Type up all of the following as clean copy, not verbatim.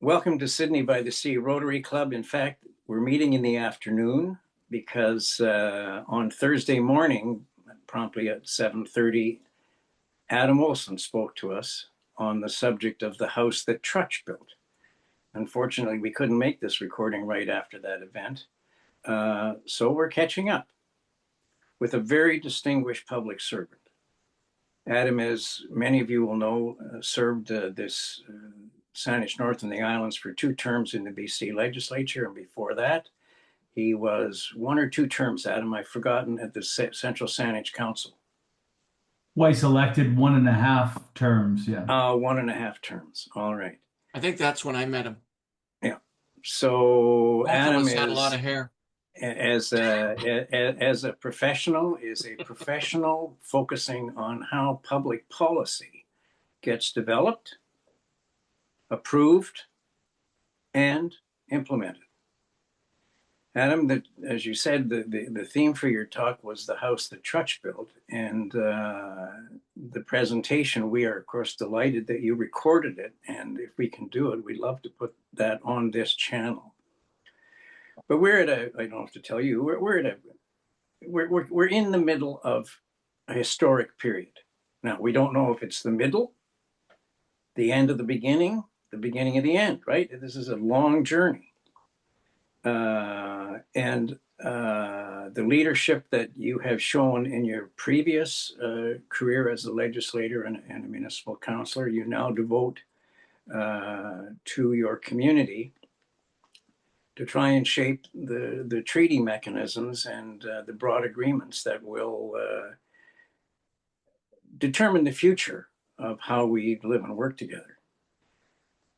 Welcome to Sydney by the Sea Rotary Club. In fact, we're meeting in the afternoon because on Thursday morning, promptly at 7:30, Adam Olsen spoke to us on the subject of the house that Trutch built. Unfortunately, we couldn't make this recording right after that event, so we're catching up with a very distinguished public servant. Adam, as many of you will know, served this Saanich North and the Islands for 2 terms in the BC legislature, and before that, he was 1 or 2 terms, Adam, I've forgotten, at the Central Saanich Council. Twice elected, 1.5 terms, yeah. 1.5 terms, all right. I think that's when I met him. Yeah, so Both Adam of us had a lot of hair. As a professional, is a professional focusing on how public policy gets developed, approved, and implemented. Adam, as you said, the theme for your talk was the house that Trutch built, and the presentation, we are, of course, delighted that you recorded it, and if we can do it, we'd love to put that on this channel. But we're at a, I don't have to tell you, we're in the middle of a historic period. Now, we don't know if it's the middle, the end of the beginning of the end, right? This is a long journey. And the leadership that you have shown in your previous career as a legislator and a municipal councillor, you now devote to your community to try and shape the treaty mechanisms and the broad agreements that will determine the future of how we live and work together.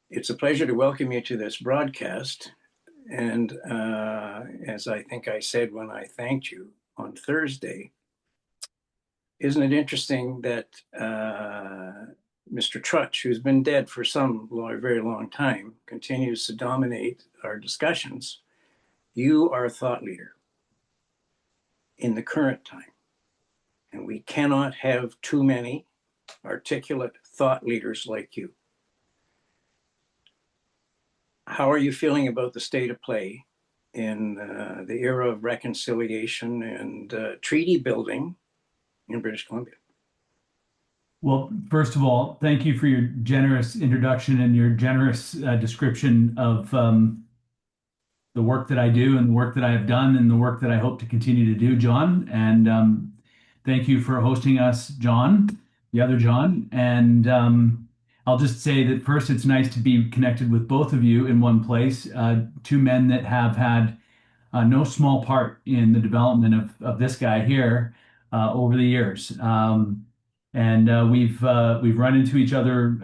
It's a pleasure to welcome you to this broadcast. And as I think I said when I thanked you on Thursday, isn't it interesting that Mr. Trutch, who's been dead for a very long time, continues to dominate our discussions? You are a thought leader in the current time, and we cannot have too many articulate thought leaders like you. How are you feeling about the state of play in the era of reconciliation and treaty building in British Columbia? Well, first of all, thank you for your generous introduction and your generous description of the work that I do and the work that I have done and the work that I hope to continue to do, John. And thank you for hosting us, John, the other John. And I'll just say that first, it's nice to be connected with both of you in one place, 2 men that have had no small part in the development of this guy here over the years. And we've run into each other,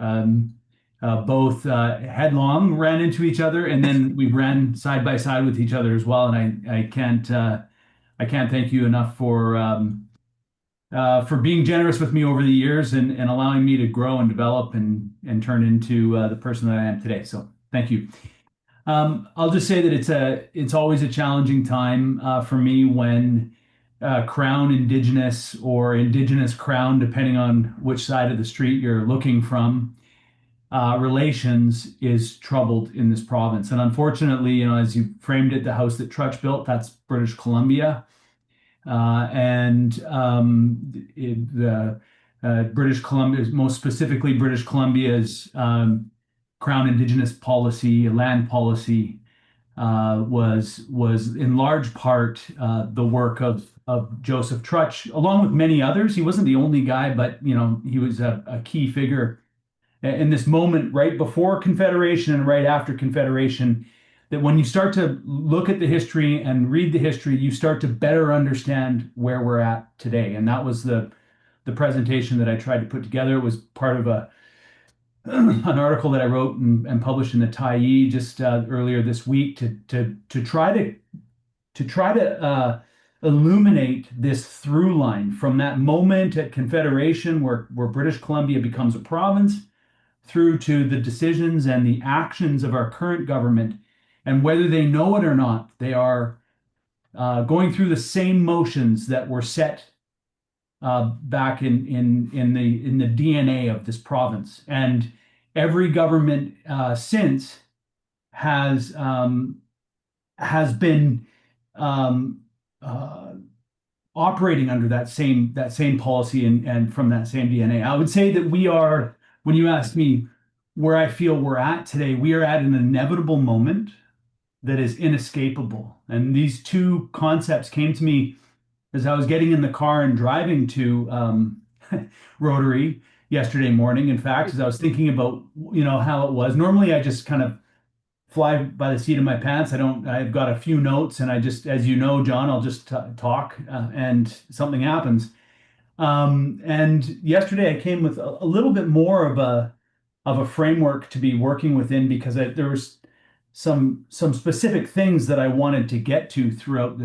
both headlong ran into each other, and then we ran side by side with each other as well. And I can't thank you enough for being generous with me over the years and allowing me to grow and develop and turn into the person that I am today. So thank you. I'll just say that it's always a challenging time for me when Crown Indigenous or Indigenous Crown, depending on which side of the street you're looking from, relations is troubled in this province. And unfortunately, as you framed it, the house that Trutch built, that's British Columbia. British Columbia, most specifically British Columbia's Crown Indigenous policy, land policy, was in large part the work of Joseph Trutch, along with many others. He wasn't the only guy, but he was a key figure in this moment right before Confederation and right after Confederation, that when you start to look at the history and read the history, you start to better understand where we're at today. And that was the presentation that I tried to put together. It was part of an article that I wrote and published in the Tyee just earlier this week to try to illuminate this through line from that moment at Confederation where British Columbia becomes a province through to the decisions and the actions of our current government. And whether they know it or not, they are going through the same motions that were set back in the DNA of this province. And every government since has been um, uh, operating under that same policy and from that same DNA. I would say that we are, when you ask me where I feel we're at today, we are at an inevitable moment that is inescapable. And these two concepts came to me as I was getting in the car and driving to Rotary yesterday morning. In fact, as I was thinking about, how it was, normally I just kind of fly by the seat of my pants. I've got a few notes and I just, as you know, John, I'll just talk and something happens. And yesterday I came with a little bit more of a framework to be working within because there was some specific things that I wanted to get to throughout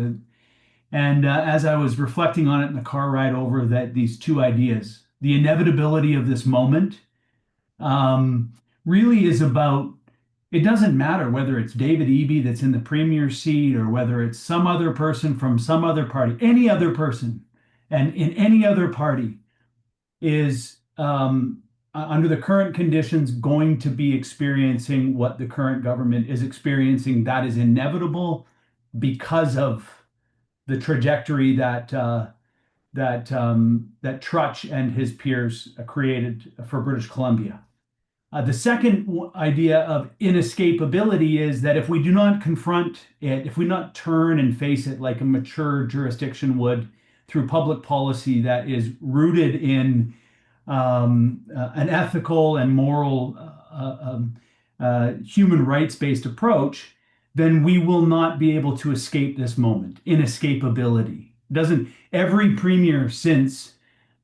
and as I was reflecting on it in the car ride over these two ideas, the inevitability of this moment um, really is about, it doesn't matter whether it's David Eby that's in the premier seat or whether it's some other person from some other party, any other person, and in any other party is under the current conditions going to be experiencing what the current government is experiencing. That is inevitable because of the trajectory that Trutch and his peers created for British Columbia. The second idea of inescapability is that if we do not confront it, if we not turn and face it like a mature jurisdiction would through public policy that is rooted in an ethical and moral human rights-based approach, then we will not be able to escape this moment. Inescapability. Doesn't every premier since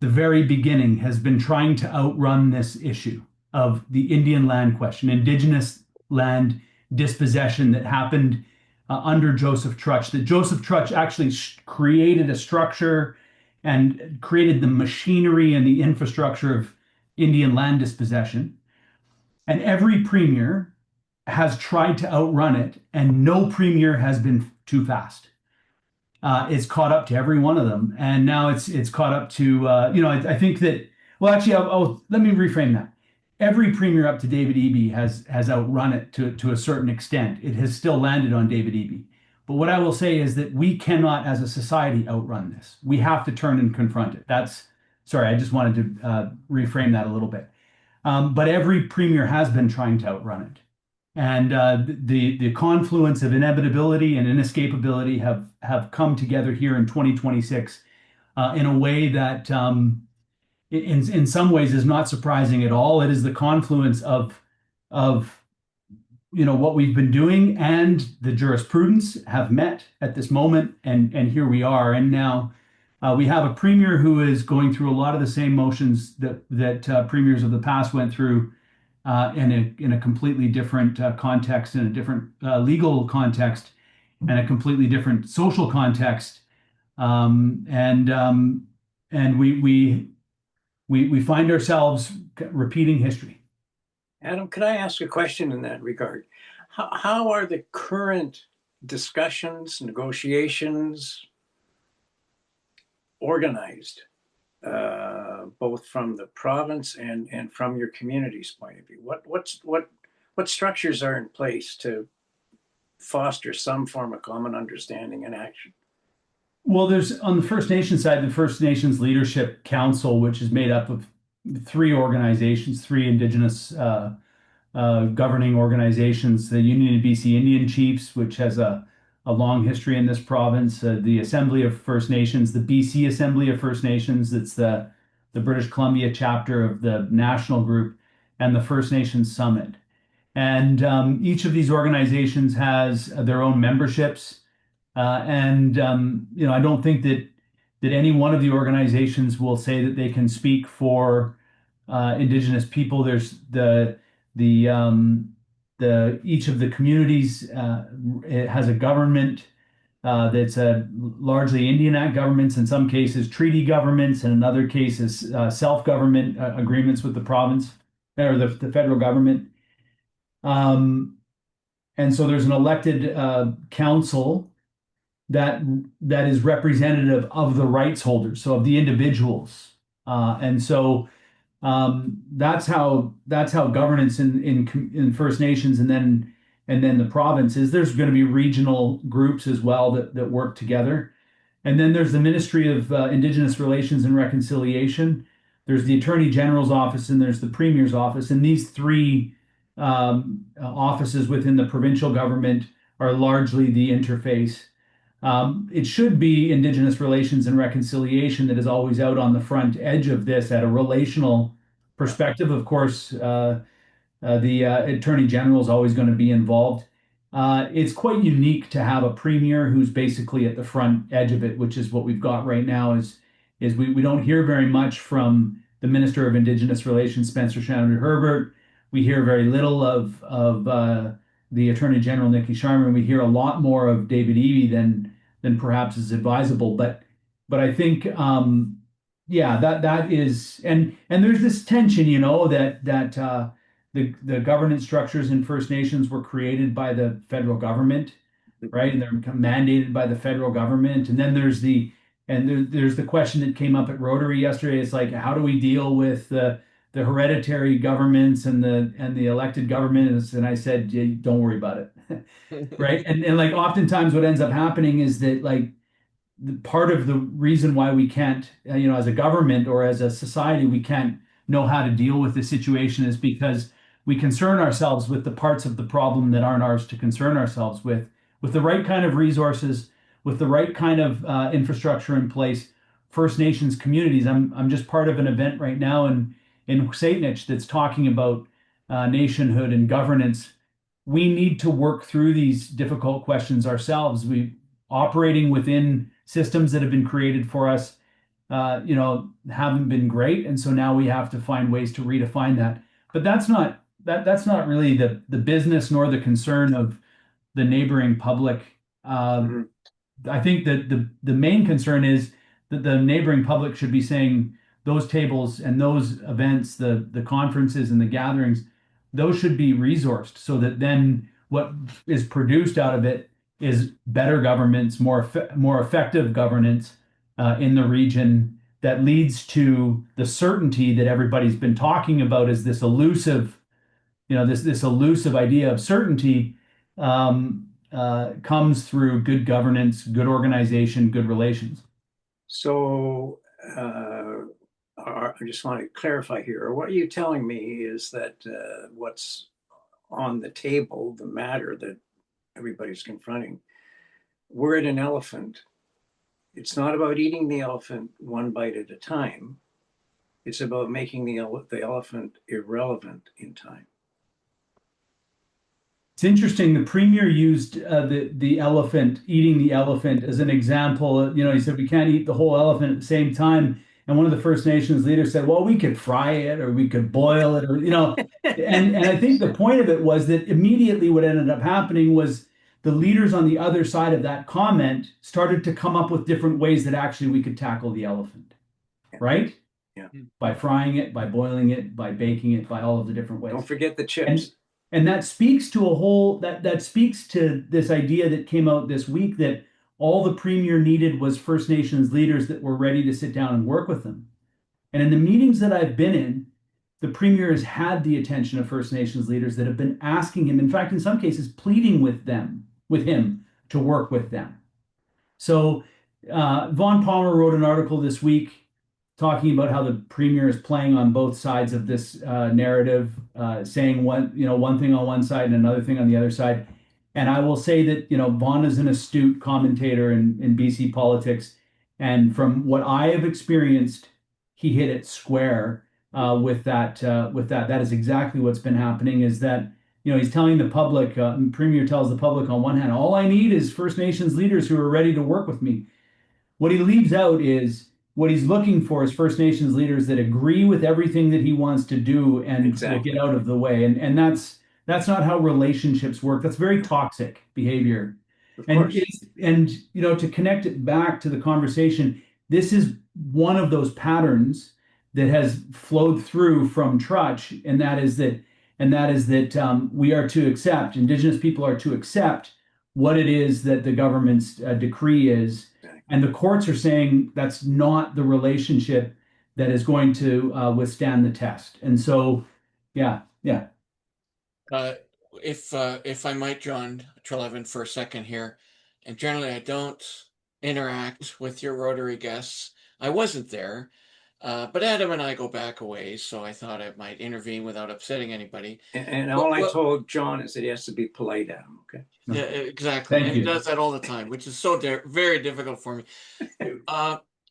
the very beginning has been trying to outrun this issue of the Indian land question, Indigenous land dispossession that happened under Joseph Trutch, that Joseph Trutch actually created a structure and created the machinery and the infrastructure of Indian land dispossession. And every premier has tried to outrun it, and no premier has been too fast. It's caught up to every one of them, and now it's caught up to I think that, well, actually, let me reframe that. Every premier up to David Eby has outrun it to a certain extent. It has still landed on David Eby. But what I will say is that we cannot, as a society, outrun this. We have to turn and confront it. Sorry, I just wanted to reframe that a little bit. But every premier has been trying to outrun it. And the confluence of inevitability and inescapability have come together here in 2026 in a way that in some ways is not surprising at all. It is the confluence of what we've been doing and the jurisprudence have met at this moment, and here we are. And now we have a premier who is going through a lot of the same motions that premiers of the past went through in a completely different context, in a different legal context, and a completely different social context. And we find ourselves repeating history. Adam, could I ask a question in that regard? How are the current discussions, negotiations organized, both from the province and from your community's point of view? What structures are in place to foster some form of common understanding and action? Well, there's on the First Nation side, the First Nations Leadership Council, which is made up of three organizations, three Indigenous governing organizations: the Union of BC Indian Chiefs, which has a long history in this province, the Assembly of First Nations, the BC Assembly of First Nations, that's the British Columbia chapter of the national group, and the First Nations Summit. And each of these organizations has their own memberships. I don't think that any one of the organizations will say that they can speak for Indigenous people. There's each of the communities it has a government that's largely Indian Act governments, in some cases treaty governments, and in other cases self-government agreements with the province or the federal government. And so there's an elected council that is representative of the rights holders, so of the individuals, and so that's how governance in First Nations and then and then the provinces. There's going to be regional groups as well that work together. And then there's the Ministry of Indigenous Relations and Reconciliation. There's the Attorney General's office, and there's the Premier's office. And these three offices within the provincial government are largely the interface. It should be Indigenous Relations and Reconciliation that is always out on the front edge of this at a relational perspective. Of course, the Attorney General is always going to be involved. It's quite unique to have a premier who's basically at the front edge of it, which is what we've got right now. Is we don't hear very much from the Minister of Indigenous Relations, Spencer Chandler Herbert. We hear very little of the Attorney General, Nikki Sharma. We hear a lot more of David Eby than perhaps is advisable. But I think yeah, that is, and there's this tension, that the governance structures in First Nations were created by the federal government, right? And they're mandated by the federal government. And then there's the question that came up at Rotary yesterday. It's like, how do we deal with the hereditary governments and the elected governments? And I said, yeah, don't worry about it, right? And like oftentimes what ends up happening is that like part of the reason why we can't, as a government or as a society, we can't know how to deal with the situation is because we concern ourselves with the parts of the problem that aren't ours to concern ourselves with the right kind of resources, with the right kind of infrastructure in place. First Nations communities. I'm just part of an event right now in Satanich that's talking about nationhood and governance. We need to work through these difficult questions ourselves. We operating within systems that have been created for us, haven't been great, and so now we have to find ways to redefine that. But that's not really the business nor the concern of the neighboring public. I think that the main concern is that the neighboring public should be saying those tables and those events, the conferences and the gatherings, those should be resourced so that then what is produced out of it is better governments, more effective governance in the region that leads to the certainty that everybody's been talking about as this elusive, this elusive idea of certainty comes through good governance, good organization, good relations. So I just want to clarify here. What you're telling me is that what's on the table, the matter that everybody's confronting, we're at an elephant. It's not about eating the elephant one bite at a time. It's about making the elephant irrelevant in time. It's interesting. The premier used the elephant, eating the elephant, as an example. He said we can't eat the whole elephant at the same time. And one of the First Nations leaders said, well, we could fry it or we could boil it, or, and I think the point of it was that immediately what ended up happening was the leaders on the other side of that comment started to come up with different ways that actually we could tackle the elephant, right? Yeah. By frying it, by boiling it, by baking it, by all of the different ways. Don't forget the chips. And that speaks to that speaks to this idea that came out this week that all the premier needed was First Nations leaders that were ready to sit down and work with them. And in the meetings that I've been in, the premier has had the attention of First Nations leaders that have been asking him, in fact, in some cases, pleading with him to work with them. So Vaughn Palmer wrote an article this week talking about how the premier is playing on both sides of this narrative, saying one thing on one side and another thing on the other side. And I will say that, Vaughn is an astute commentator in BC politics. And from what I have experienced, he hit it square with that. That is exactly what's been happening, is that, he's telling the public, the premier tells the public on one hand, all I need is First Nations leaders who are ready to work with me. What he leaves out is what he's looking for is First Nations leaders that agree with everything that he wants to do and will get out of the way. And that's not how relationships work. That's very toxic behavior. And to connect it back to the conversation, this is one of those patterns that has flowed through from Trutch, and that is that we are to accept, Indigenous people are to accept what it is that the government's decree is. And the courts are saying that's not the relationship that is going to withstand the test. And so, yeah. if I might, John Trelevin, for a second here, and generally I don't interact with your Rotary guests. I wasn't there, but Adam and I go back a ways, so I thought I might intervene without upsetting anybody. And all I told John is that he has to be polite, Adam. Okay. Yeah, exactly. Thank And he you. does that all the time, which is so very difficult for me.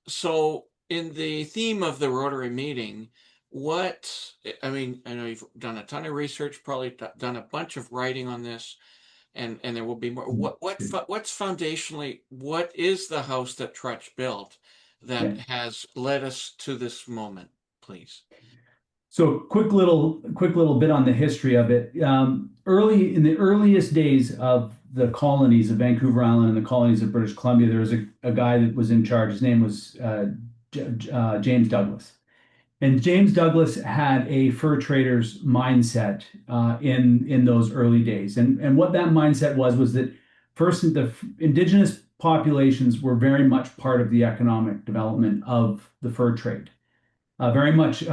So in the theme of the Rotary meeting, I mean, I know you've done a ton of research, probably done a bunch of writing on this, and there will be more. What's foundationally, what is the house that Trutch built that has led us to this moment, please? So quick little bit on the history of it. In the earliest days of the colonies of Vancouver Island and the colonies of British Columbia, there was a guy that was in charge. His name was James Douglas. And James Douglas had a fur trader's mindset in those early days. And what that mindset was that first, the indigenous populations were very much part of the economic development of the fur trade. Very much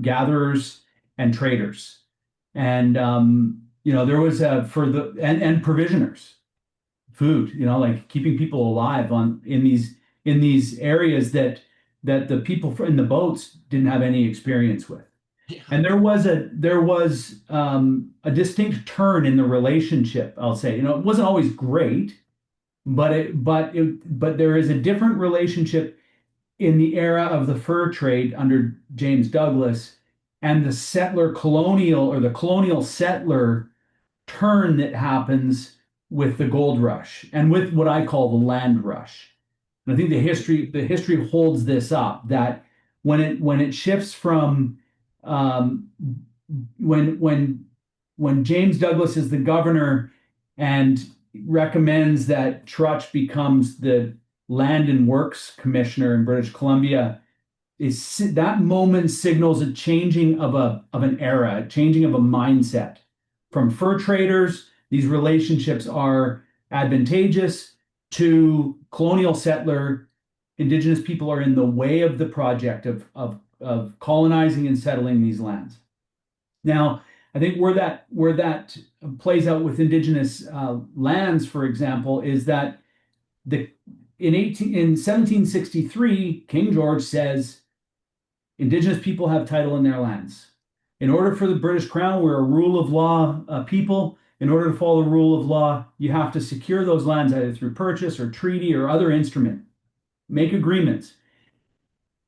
gatherers and traders, and there was and provisioners, food, like keeping people alive in these areas that the people in the boats didn't have any experience with. Yeah. And there was a distinct turn in the relationship. I'll say, it wasn't always great, but there is a different relationship in the era of the fur trade under James Douglas and the colonial settler turn that happens with the gold rush and with what I call the land rush. And I think the history holds this up, that when it shifts from when James Douglas is the governor and recommends that Trutch becomes the Land and Works Commissioner in British Columbia, that moment signals a changing of an era, a changing of a mindset. From fur traders, these relationships are advantageous, to colonial settler, Indigenous people are in the way of the project of colonizing and settling these lands. Now, I think where that plays out with Indigenous lands, for example, is that in 1763, King George says Indigenous people have title in their lands. In order for the British Crown, we're a rule of law people. In order to follow the rule of law, you have to secure those lands either through purchase or treaty or other instrument. Make agreements.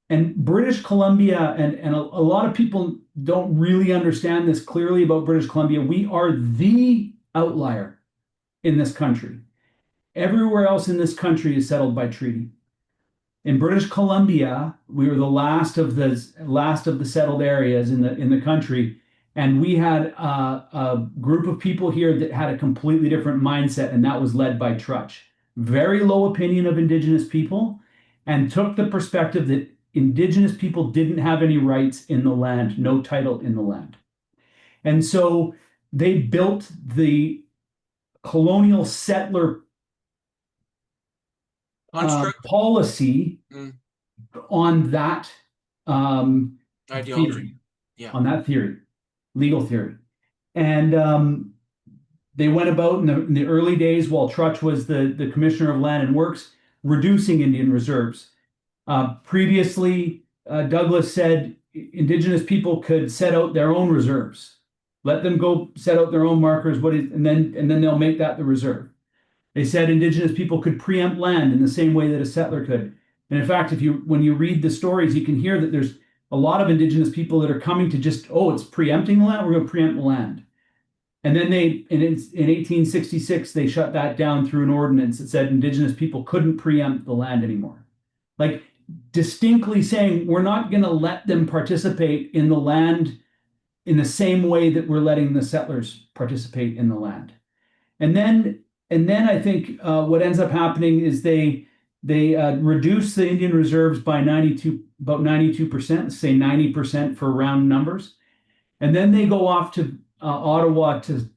And British Columbia, and a lot of people don't really understand this clearly about British Columbia, we are the outlier in this country. Everywhere else in this country is settled by treaty. In British Columbia, we were the last of the settled areas in the country, and we had a group of people here that had a completely different mindset, and that was led by Trutch. Very low opinion of Indigenous people, and took the perspective that Indigenous people didn't have any rights in the land, no title in the land. And so they built the colonial settler policy on that ideology, on that theory, legal theory. And they went about in the early days, while Trutch was the Commissioner of Land and Works, reducing Indian reserves. Previously, Douglas said Indigenous people could set out their own reserves. Let them go set out their own markers, and then they'll make that the reserve. They said Indigenous people could preempt land in the same way that a settler could. And in fact, when you read the stories, you can hear that there's a lot of Indigenous people that are coming to just, it's preempting the land, we're going to preempt the land. And then in 1866, they shut that down through an ordinance that said Indigenous people couldn't preempt the land anymore. Like, distinctly saying, we're not going to let them participate in the land in the same way that we're letting the settlers participate in the land. And then I think what ends up happening is they reduce the Indian reserves by about 92%, say 90% for round numbers. And then they go off to Ottawa to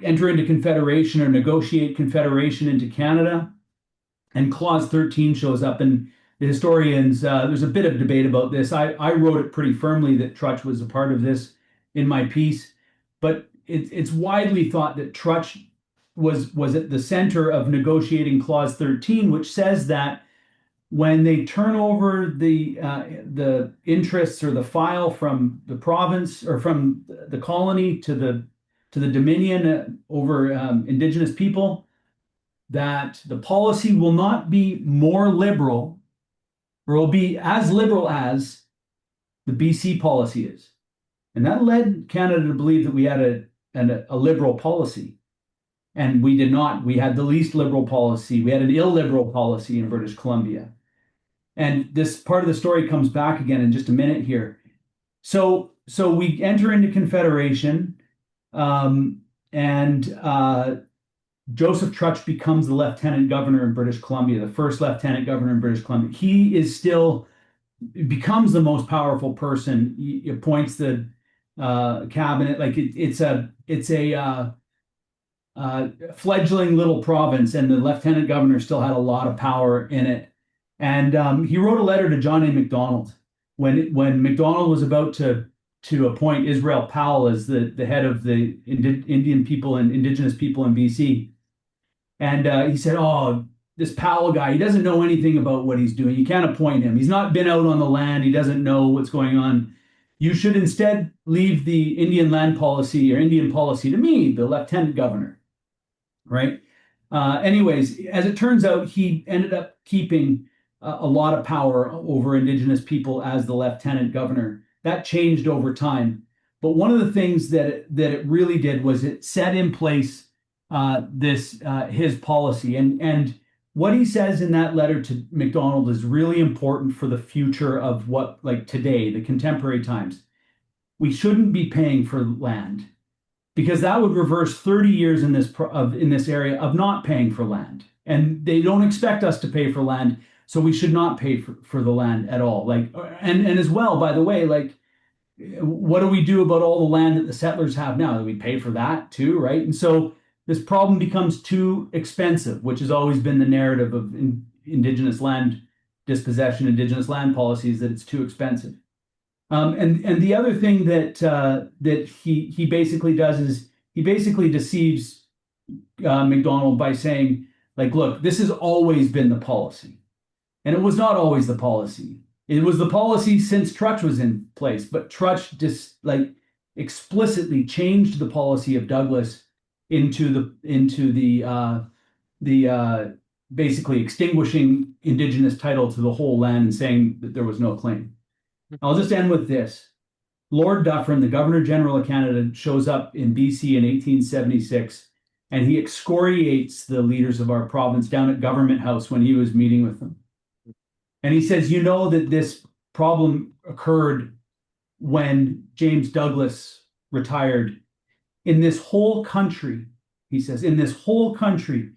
enter into Confederation or negotiate Confederation into Canada. And Clause 13 shows up, and the historians, there's a bit of debate about this. I wrote it pretty firmly that Trutch was a part of this in my piece, but it's widely thought that Trutch was at the center of negotiating Clause 13, which says that when they turn over the interests or the file from the province or from the colony to the Dominion over Indigenous people, that the policy will not be more liberal or will be as liberal as the BC policy is. And that led Canada to believe that we had a liberal policy. And we did not. We had the least liberal policy. We had an illiberal policy in British Columbia. And this part of the story comes back again in just a minute here. So we enter into Confederation, and Joseph Trutch becomes the lieutenant governor in British Columbia, the first lieutenant governor in British Columbia. He is still becomes the most powerful person. He appoints the cabinet. Like it's a fledgling little province, and the lieutenant governor still had a lot of power in it. And he wrote a letter to John A. Macdonald when Macdonald was about to appoint Israel Powell as the head of the Indian people and Indigenous people in BC. And he said, "Oh, this Powell guy, he doesn't know anything about what he's doing. You can't appoint him. He's not been out on the land. He doesn't know what's going on. You should instead leave the Indian land policy or Indian policy to me, the lieutenant governor." Right? Anyways, as it turns out, he ended up keeping a lot of power over Indigenous people as the lieutenant governor. That changed over time. But one of the things that it really did was it set in place his policy. And what he says in that letter to Macdonald is really important for the future of what, like today, the contemporary times. We shouldn't be paying for land, because that would reverse 30 years in this area of not paying for land. And they don't expect us to pay for land, so we should not pay for the land at all. Like, and as well, by the way, like, what do we do about all the land that the settlers have now? Do we pay for that too, right? And so this problem becomes too expensive, which has always been the narrative of Indigenous land dispossession, Indigenous land policies, that it's too expensive. And the other thing that he basically does is he basically deceives Macdonald by saying, like, look, this has always been the policy. And it was not always the policy. It was the policy since Trutch was in place, but Trutch just explicitly changed the policy of Douglas into the basically extinguishing Indigenous title to the whole land and saying that there was no claim. I'll just end with this. Lord Dufferin, the Governor General of Canada, shows up in BC in 1876, and he excoriates the leaders of our province down at Government House when he was meeting with them. And he says, you know that this problem occurred when James Douglas retired. In this whole country, he says, in this whole country,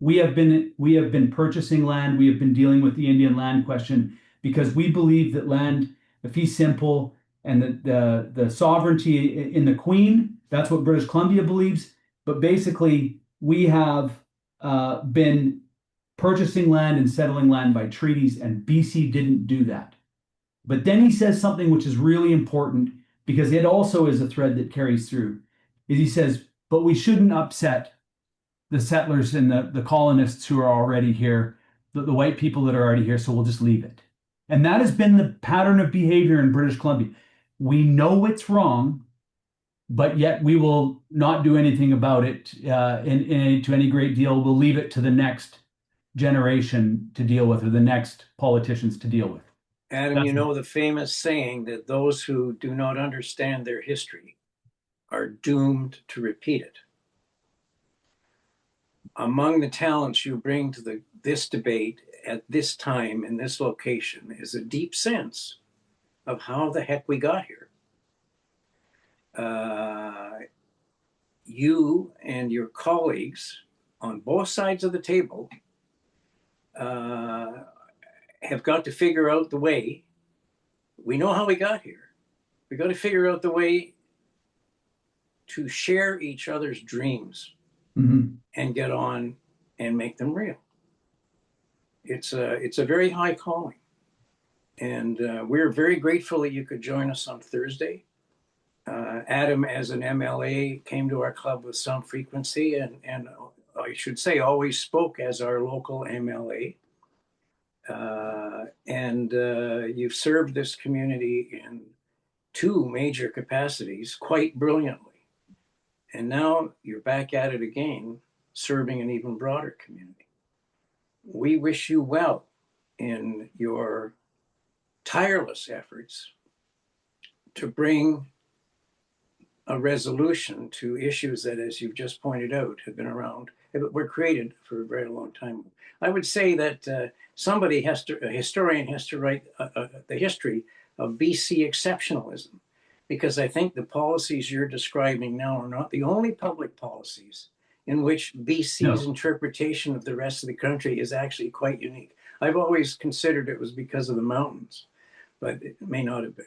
we have been purchasing land. We have been dealing with the Indian land question because we believe that land, the fee simple, and the sovereignty in the Queen, that's what British Columbia believes. But basically, we have been purchasing land and settling land by treaties, and BC didn't do that. But then he says something which is really important, because it also is a thread that carries through. Is he says, but we shouldn't upset the settlers and the colonists who are already here, the white people that are already here, so we'll just leave it. And that has been the pattern of behavior in British Columbia. We know it's wrong, but yet we will not do anything about it to any great deal. We'll leave it to the next generation to deal with, or the next politicians to deal with. Adam, you know the famous saying that those who do not understand their history are doomed to repeat it. Among the talents you bring to this debate at this time in this location is a deep sense of how the heck we got here. You and your colleagues on both sides of the table have got to figure out the way. We know how we got here. We got to figure out the way to share each other's dreams and get on and make them real. It's a very high calling. And we're very grateful that you could join us on Thursday. Adam, as an MLA, came to our club with some frequency, and I should say always spoke as our local MLA. And you've served this community in two major capacities quite brilliantly. And now you're back at it again, serving an even broader community. We wish you well in your tireless efforts to bring a resolution to issues that, as you've just pointed out, have been around, were created for a very long time. I would say that a historian has to write the history of BC exceptionalism, because I think the policies you're describing now are not the only public policies in which BC's interpretation of the rest of the country is actually quite unique. I've always considered it was because of the mountains, but it may not have been.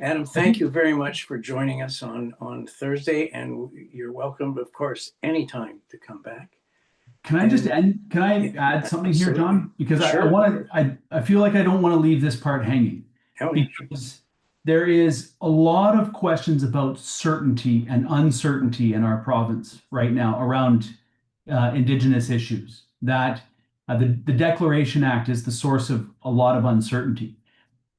Adam, thank you very much for joining us on Thursday, and you're welcome, of course, anytime to come back. Can I just end? Can I add something here, John? Because sure. I feel like I don't want to leave this part hanging. Because there is a lot of questions about certainty and uncertainty in our province right now around Indigenous issues. That the Declaration Act is the source of a lot of uncertainty.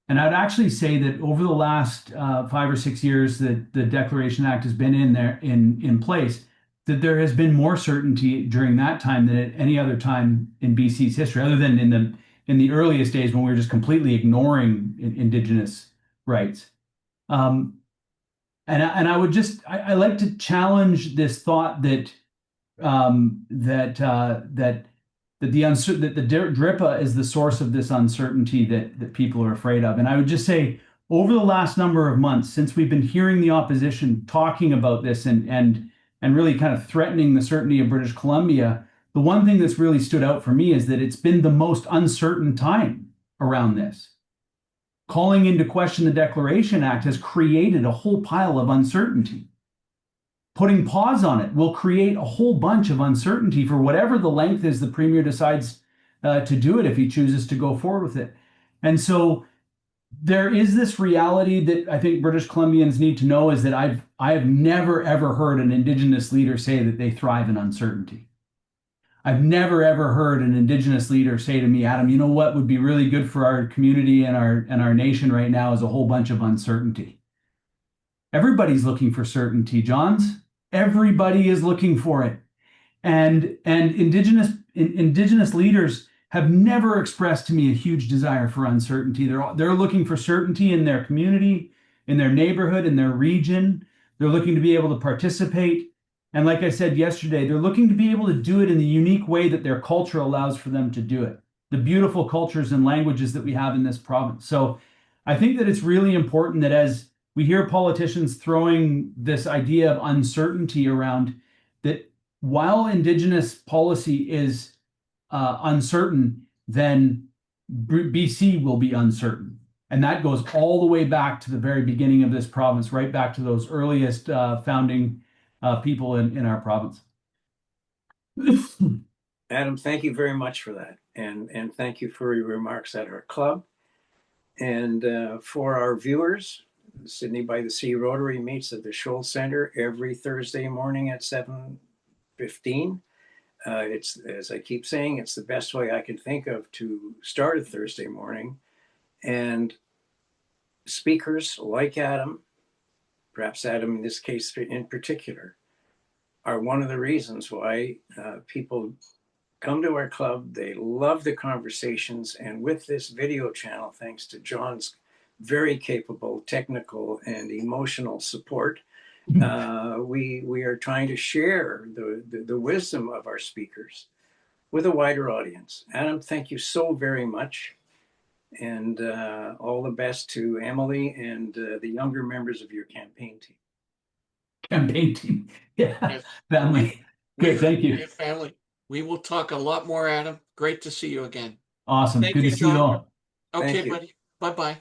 And I'd actually say that over the last 5 or 6 years that the Declaration Act has been in place, that there has been more certainty during that time than at any other time in BC's history, other than in the earliest days when we were just completely ignoring Indigenous rights. And I would I like to challenge this thought that the DRIPA is the source of this uncertainty that people are afraid of. And I would just say, over the last number of months, since we've been hearing the opposition talking about this and really kind of threatening the certainty of British Columbia, the one thing that's really stood out for me is that it's been the most uncertain time around this. Calling into question the Declaration Act has created a whole pile of uncertainty. Putting pause on it will create a whole bunch of uncertainty for whatever the length is the Premier decides to do it, if he chooses to go forward with it. And so there is this reality that I think British Columbians need to know, is that I have never, ever heard an Indigenous leader say that they thrive in uncertainty. I've never, ever heard an Indigenous leader say to me, Adam, you know what would be really good for our community and our nation right now is a whole bunch of uncertainty. Everybody's looking for certainty, Johns. Everybody is looking for it. And Indigenous leaders have never expressed to me a huge desire for uncertainty. They're looking for certainty in their community, in their neighborhood, in their region. They're looking to be able to participate. And like I said yesterday, they're looking to be able to do it in the unique way that their culture allows for them to do it. The beautiful cultures and languages that we have in this province. So I think that it's really important that as we hear politicians throwing this idea of uncertainty around, that while Indigenous policy is uncertain, then BC will be uncertain. And that goes all the way back to the very beginning of this province, right back to those earliest founding people in our province. Adam, thank you very much for that. And thank you for your remarks at our club. And for our viewers, Sydney by the Sea Rotary meets at the Scholl Center every Thursday morning at 7:15. It's, as I keep saying, it's the best way I can think of to start a Thursday morning. And speakers like Adam, perhaps Adam in this case in particular, are one of the reasons why people come to our club. They love the conversations. And with this video channel, thanks to John's very capable technical and emotional support, we are trying to share the wisdom of our speakers with a wider audience. Adam, thank you so very much. And all the best to Emily and the younger members of your campaign team. Campaign team. Yeah. Yes. Family. Good. Thank you. Family. We will talk a lot more, Adam. Great to see you again. Awesome. Good to see you all. Okay, buddy. Bye-bye.